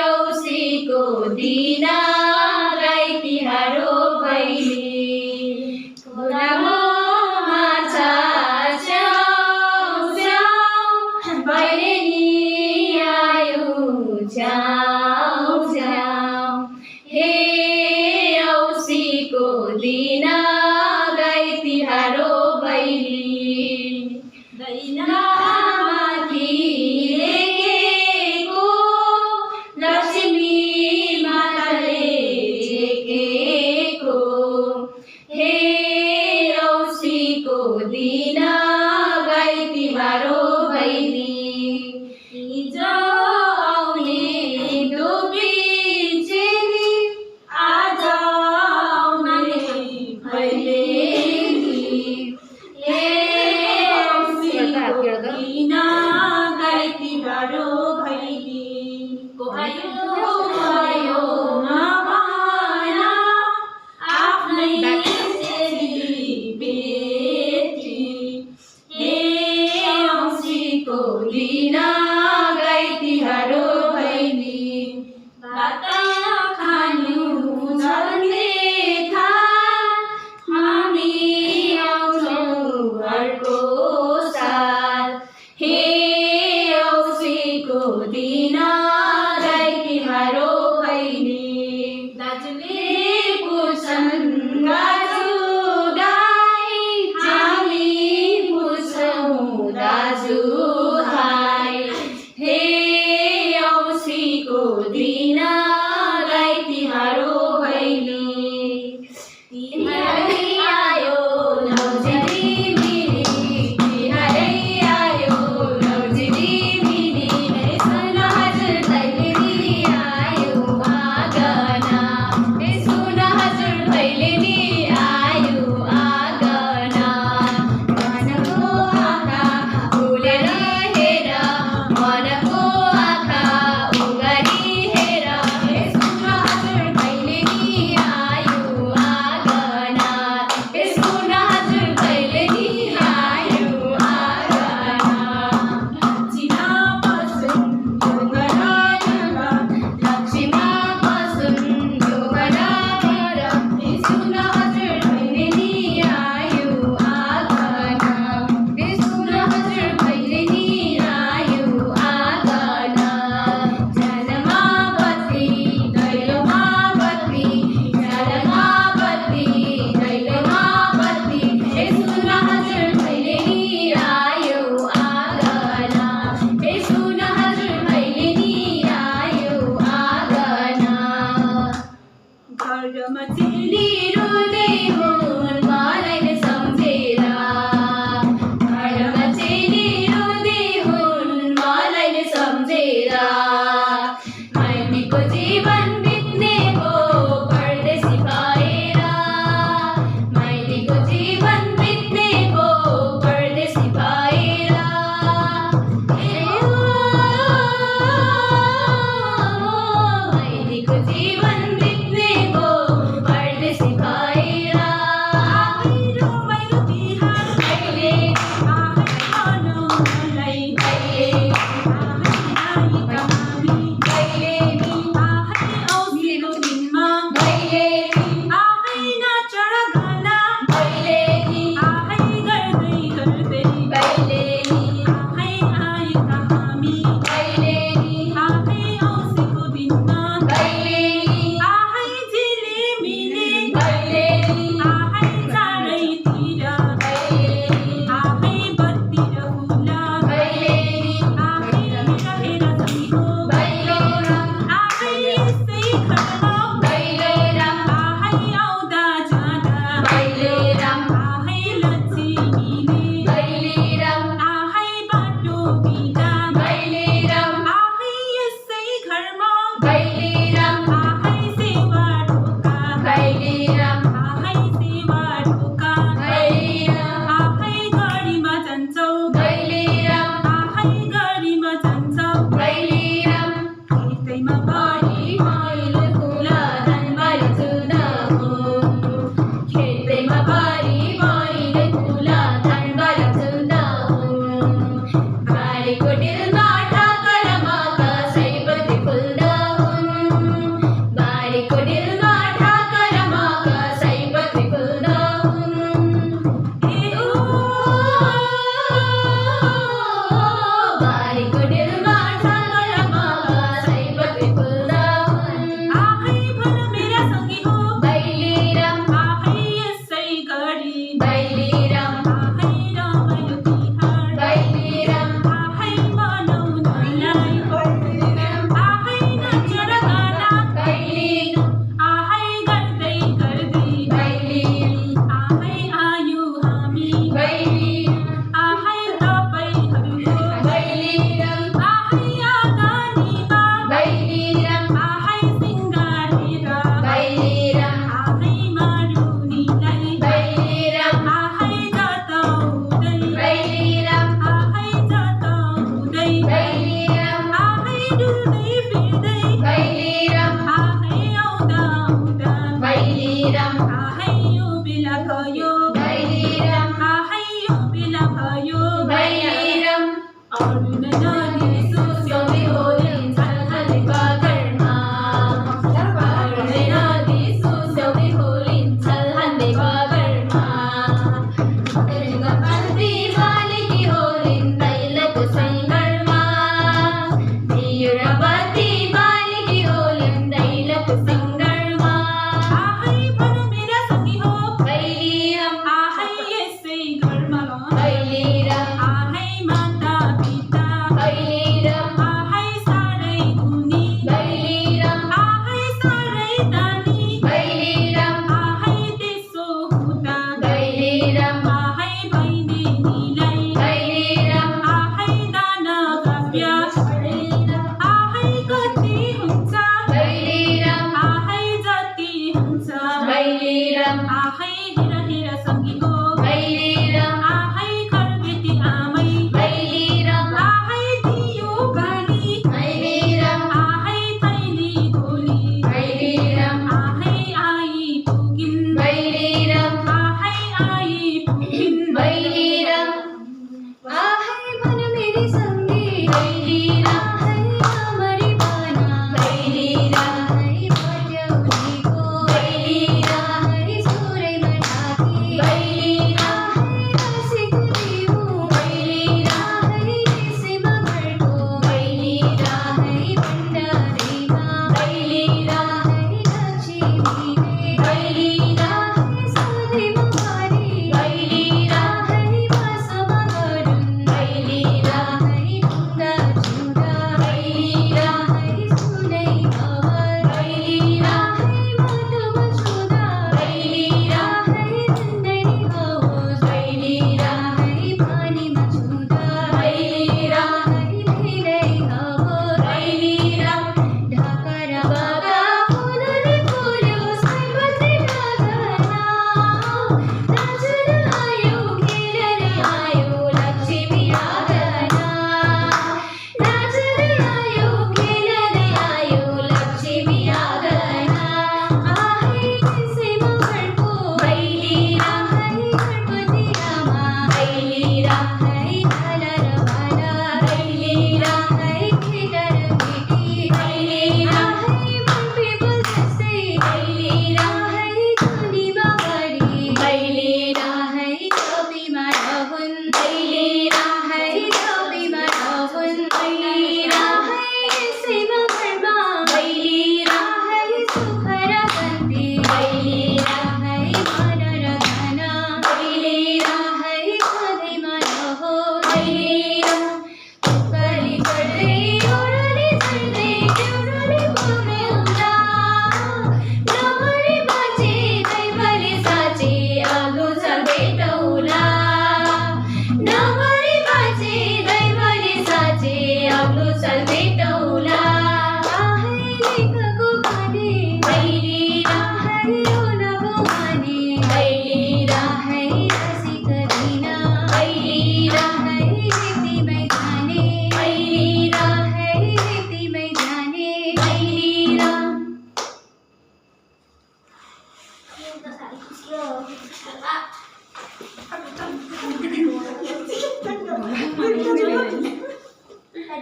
औँसीको दिन गाई तिहार हो भैली खोलामा माछा च्याउ च्याउ भैलेनी आयो च्याउ च्याउ हे औँसीको दिन गाई तिहार हो भैली दैनामाथि लेखेको लक्ष्मी माताले लेखेको हे औँसीको दिन गाई तिहार हो भैली हिजो आउने धोबी चेली आज आउने भैलेनी हे दिन गाई तिहार हो भैली भयो नभन आफ्नै चेली बेटी हे औँसीको दिन गाई तिहार हो भैली भात खानु झल्ने थाल हामी आउँछौँ अर्को साल हे औँसीको दिन गाई तिहार हो भैली दाजुले पुछन् दाजु गाई हामी पुछौँ दाजु भाइ हे औँसीको दिन गाई तिहार हो भैली तिहारै आयो लौजेली मिली तिहारै आयो लौजेली मिली सुन हजुर भैलेनी आयो आँगना सुन हजुर भैलेनी आयो आँगना मनको आँखा फुलेर हेर मनको आँखा उघारी हेर सुन हजुर भैलेनी आयो आँगना सुन हजुर भैलेनी आयो आँगना लक्ष्मीमा बसुन् यो गरामा लक्ष्मीमा बसुन् यो गरामा सुन हजुर भैलेनी आयो आँगना सुन हजुर भैलेनी आयो आँगना झ्यालमा बत्ती दैलोमा बत्ती झ्यालमा बत्ती दैलोमा बत्ती सुन हजुर भैलेनी आयो आँगना सुन हजुर भैलेनी आयो आँगना घरमा चेली रुँदै हुन् मलाई नै सम्झेर घरमा चेली रुँदै हुन् मलाई नै सम्झेर माइतीको जीवन बित्ने हो परदेशी भएर माइतीको जीवन बित्ने हो परदेशी भएर माइतीको जीवन बित्ने हो परदेशी भएर भैले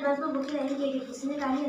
अड्भान्समा बोकिरहेको के के किसिमले गाडी